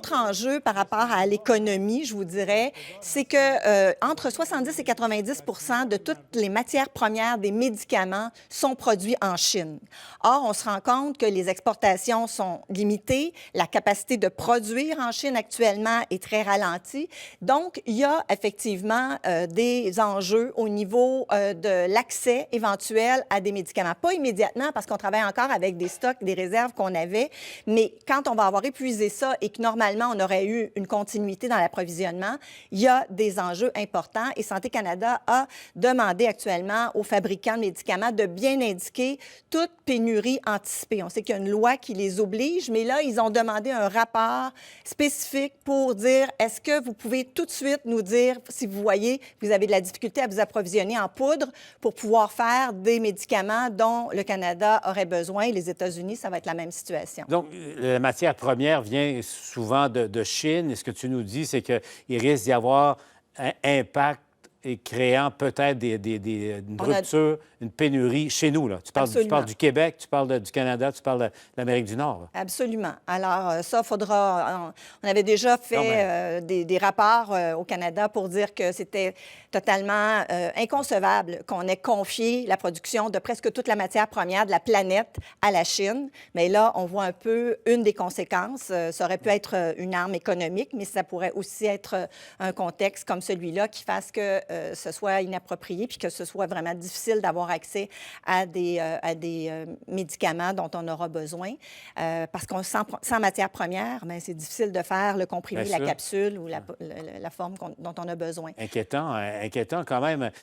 L'autre enjeu par rapport à l'économie, je vous dirais, c'est que entre 70 et 90 de toutes les matières premières des médicaments sont produits en Chine. Or, on se rend compte que les exportations sont limitées, la capacité de produire en Chine actuellement est très ralentie. Donc, il y a effectivement des enjeux au niveau de l'accès éventuel à des médicaments. Pas immédiatement, parce qu'on travaille encore avec des stocks, des réserves qu'on avait, mais quand on va avoir épuisé ça et que normalement, on aurait eu une continuité dans l'approvisionnement, il y a des enjeux importants et Santé Canada a demandé actuellement aux fabricants de médicaments de bien indiquer toute pénurie anticipée. On sait qu'il y a une loi qui les oblige, mais là, ils ont demandé un rapport spécifique pour dire est-ce que vous pouvez tout de suite nous dire si vous voyez que vous avez de la difficulté à vous approvisionner en poudre pour pouvoir faire des médicaments dont le Canada aurait besoin. Les États-Unis, ça va être la même situation. Donc, la matière première vient souvent de Chine. Et ce que tu nous dis, c'est qu'il risque d'y avoir un impact et créant peut-être une rupture, une pénurie chez nous. Là. Tu parles du Québec, tu parles du Canada, tu parles de l'Amérique du Nord. Là. Absolument. Alors, ça, faudra... On avait déjà fait des rapports au Canada pour dire que c'était totalement inconcevable qu'on ait confié la production de presque toute la matière première de la planète à la Chine. Mais là, on voit un peu une des conséquences. Ça aurait pu être une arme économique, mais ça pourrait aussi être un contexte comme celui-là qui fasse que ce soit inapproprié puis que ce soit vraiment difficile d'avoir accès à des médicaments dont on aura besoin. Parce qu'on sans matière première, c'est difficile de faire le comprimé, la capsule ou la forme dont on a besoin. Inquiétant quand même.